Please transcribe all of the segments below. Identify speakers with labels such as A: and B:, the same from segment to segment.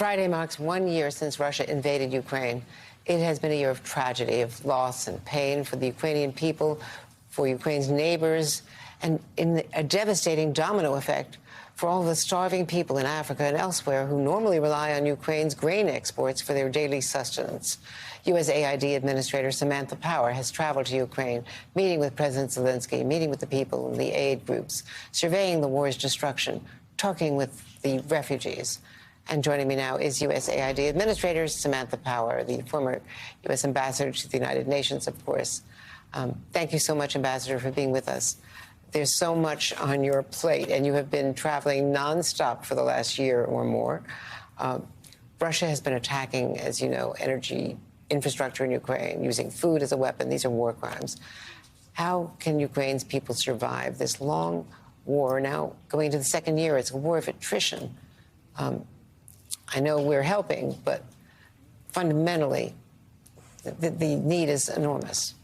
A: Friday marks 1 year since Russia invaded Ukraine. It has been a year of tragedy, of loss and pain for the Ukrainian people, for Ukraine's neighbors, and in a devastating domino effect for all the starving people in Africa and elsewhere who normally rely on Ukraine's grain exports for their daily sustenance. USAID Administrator Samantha Power has traveled to Ukraine, meeting with President Zelensky, meeting with the people and the aid groups, surveying the war's destruction, talking with the refugees. And joining me now is USAID Administrator Samantha Power, the former U.S. Ambassador to the United Nations, of course. Thank you so much, Ambassador, for being with us. There's so much on your plate, and you have been traveling nonstop for the last year or more. Russia has been attacking, as you know, energy infrastructure in Ukraine, using food as a weapon. These are war crimes. How can Ukraine's people survive this long war? Now, going into the second year, it's a war of attrition. I know we're helping, but fundamentally, the need is enormous.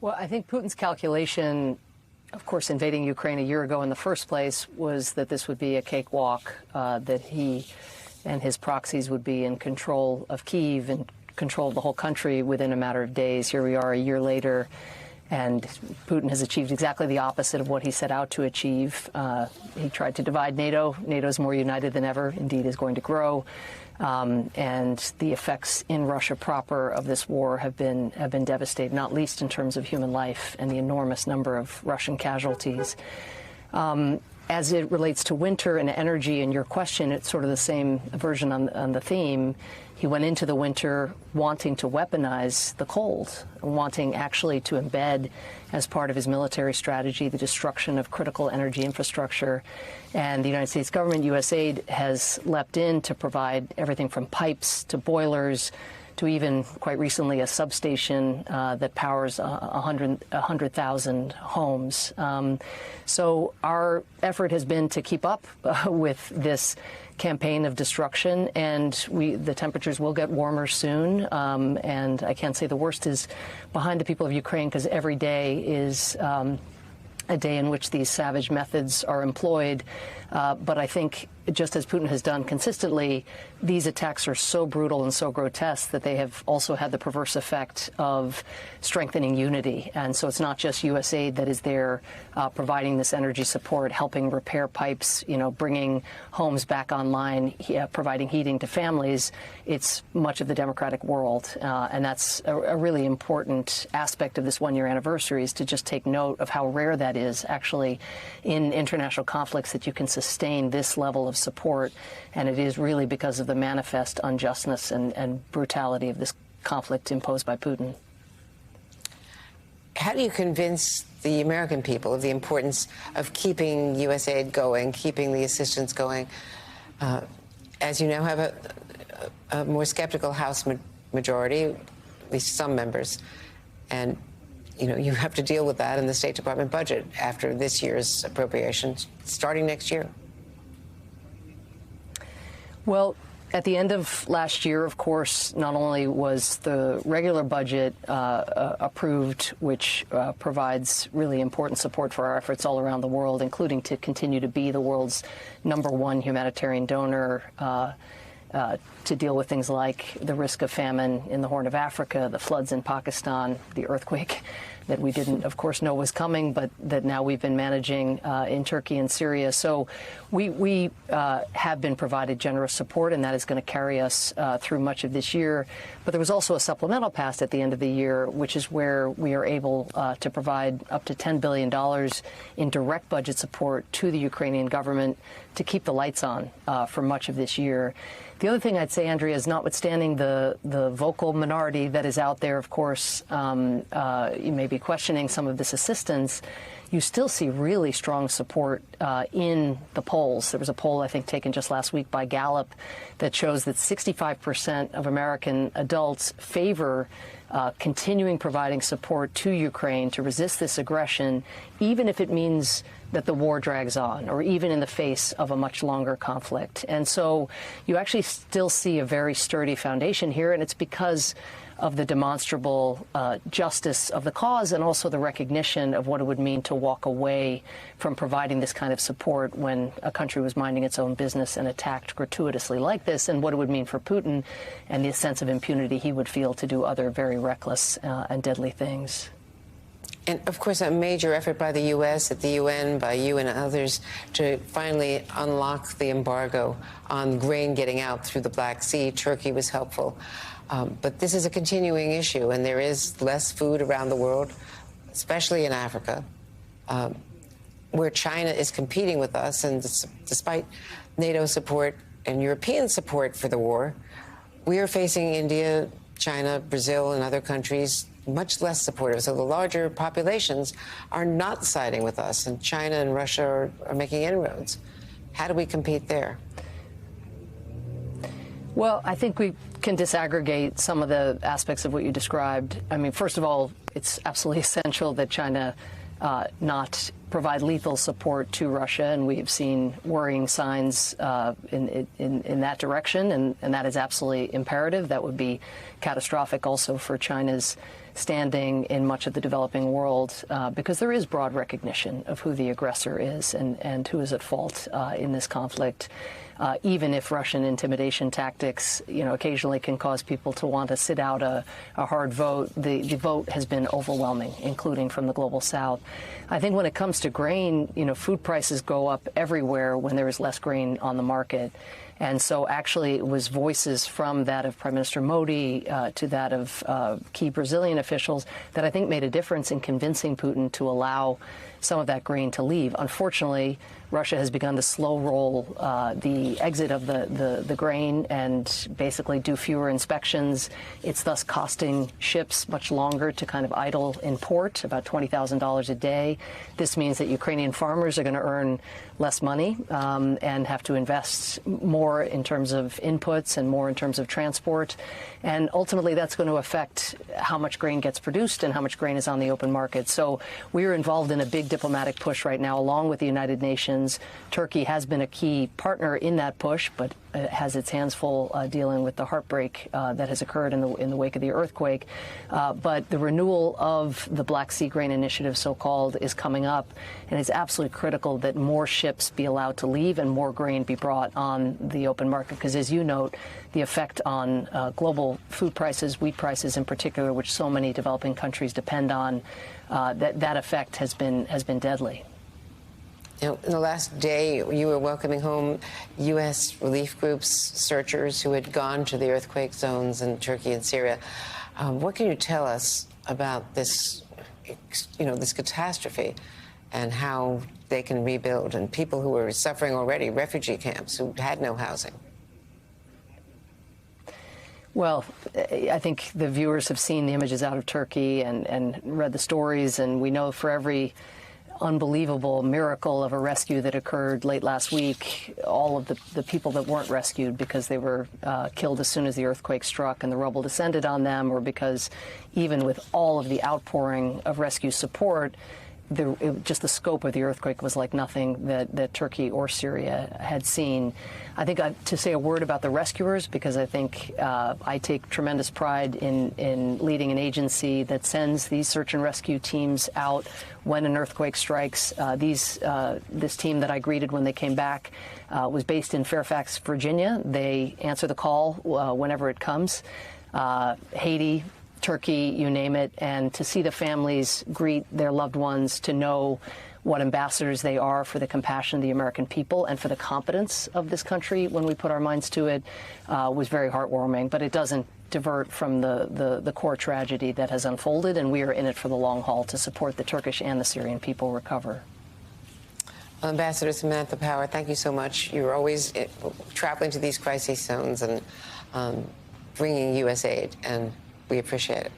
B: Well, I think Putin's calculation, of course, invading Ukraine a year ago in the first place, was that this would be a cakewalk, that he and his proxies would be in control of Kyiv and control of the whole country within a matter of days. Here we are a year later, and Putin has achieved exactly the opposite of what he set out to achieve. He tried to divide NATO. NATO is more united than ever, indeed is going to grow. And the effects in Russia proper of this war have been devastating, not least in terms of human life and the enormous number of Russian casualties. As it relates to winter and energy, and your question, it's sort of the same version on the theme. He went into the winter wanting to weaponize the cold, wanting actually to embed as part of his military strategy the destruction of critical energy infrastructure. And the United States government, USAID, has leapt in to provide everything from pipes to boilers to even, quite recently, a substation that powers 100,000 homes. So our effort has been to keep up with this campaign of destruction, and the temperatures will get warmer soon. And I can't say the worst is behind the people of Ukraine, because every day is a day in which these savage methods are employed. But I think, just as Putin has done consistently, these attacks are so brutal and so grotesque that they have also had the perverse effect of strengthening unity. And so it's not just USAID that is there providing this energy support, helping repair pipes, bringing homes back online, providing heating to families. It's much of the democratic world. And that's a really important aspect of this one-year anniversary, is to just take note of how rare that is actually in international conflicts, that you can sustain this level of support. And it is really because of the manifest unjustness and brutality of this conflict imposed by Putin.
A: How do you convince the American people of the importance of keeping USAID going, keeping the assistance going, as you now have a more skeptical House majority, at least some members, and you have to deal with that in the State Department budget after this year's appropriations, starting next year?
B: Well, at the end of last year, of course, not only was the regular budget approved, which provides really important support for our efforts all around the world, including to continue to be the world's #1 humanitarian donor, to deal with things like the risk of famine in the Horn of Africa, the floods in Pakistan, the earthquake that we didn't, of course, know was coming, but that now we've been managing in Turkey and Syria. So we have been provided generous support, and that is going to carry us through much of this year. But there was also a supplemental passed at the end of the year, which is where we are able to provide up to $10 billion in direct budget support to the Ukrainian government to keep the lights on for much of this year. The other thing I'd say, Andrea, is notwithstanding the vocal minority that is out there, of course, you may be questioning some of this assistance, you still see really strong support in the polls. There was a poll, I think, taken just last week by Gallup that shows that 65% of American adults favor continuing providing support to Ukraine to resist this aggression, even if it means that the war drags on, or even in the face of a much longer conflict. And so you actually still see a very sturdy foundation here, and it's because of the demonstrable justice of the cause and also the recognition of what it would mean to walk away from providing this kind of support when a country was minding its own business and attacked gratuitously like this, and what it would mean for Putin and the sense of impunity he would feel to do other very reckless and deadly things.
A: And, of course, a major effort by the U.S. at the UN, by you and others, to finally unlock the embargo on grain getting out through the Black Sea. Turkey was helpful. But this is a continuing issue, and there is less food around the world, especially in Africa, where China is competing with us. And despite NATO support and European support for the war, we are facing India, China, Brazil, and other countries much less supportive. So the larger populations are not siding with us, and China and Russia are making inroads. How do we compete there?
B: Well, I think we can disaggregate some of the aspects of what you described. I mean, first of all, it's absolutely essential that China not provide lethal support to Russia, and we have seen worrying signs in that direction, and that is absolutely imperative. That would be catastrophic also for China's standing in much of the developing world, because there is broad recognition of who the aggressor is and who is at fault in this conflict. Even if Russian intimidation tactics, occasionally can cause people to want to sit out a hard vote, the vote has been overwhelming, including from the global south. I think when it comes to grain, food prices go up everywhere when there is less grain on the market. And so actually it was voices from that of Prime Minister Modi to that of key Brazilian officials that I think made a difference in convincing Putin to allow some of that grain to leave. Unfortunately, Russia has begun to slow roll the exit of the grain and basically do fewer inspections. It's thus costing ships much longer to kind of idle in port, about $20,000 a day. This means that Ukrainian farmers are going to earn less money and have to invest more in terms of inputs and more in terms of transport. And ultimately, that's going to affect how much grain gets produced and how much grain is on the open market. So we are involved in a big diplomatic push right now, along with the United Nations. Turkey has been a key partner in that push, but has its hands full dealing with the heartbreak that has occurred in the wake of the earthquake. But the renewal of the Black Sea Grain Initiative, so-called, is coming up, and it's absolutely critical that more ships be allowed to leave and more grain be brought on the open market, because, as you note, the effect on global food prices, wheat prices in particular, which so many developing countries depend on, that effect has been deadly.
A: In the last day, you were welcoming home U.S. relief groups, searchers who had gone to the earthquake zones in Turkey and Syria. What can you tell us about this, this catastrophe and how they can rebuild, and people who were suffering already, refugee camps who had no housing?
B: Well, I think the viewers have seen the images out of Turkey and read the stories, and we know for every unbelievable miracle of a rescue that occurred late last week, all of the people that weren't rescued because they were killed as soon as the earthquake struck and the rubble descended on them, or because even with all of the outpouring of rescue support, just the scope of the earthquake was like nothing that Turkey or Syria had seen. I think to say a word about the rescuers, because I think I take tremendous pride in leading an agency that sends these search and rescue teams out when an earthquake strikes. This team that I greeted when they came back was based in Fairfax, Virginia. They answer the call whenever it comes. Haiti, Turkey, you name it, and to see the families greet their loved ones, to know what ambassadors they are for the compassion of the American people and for the competence of this country when we put our minds to it, was very heartwarming. But it doesn't divert from the core tragedy that has unfolded, and we are in it for the long haul to support the Turkish and the Syrian people recover.
A: Ambassador Samantha Power, thank you so much. You're always traveling to these crisis zones and bringing U.S. aid, and we appreciate it.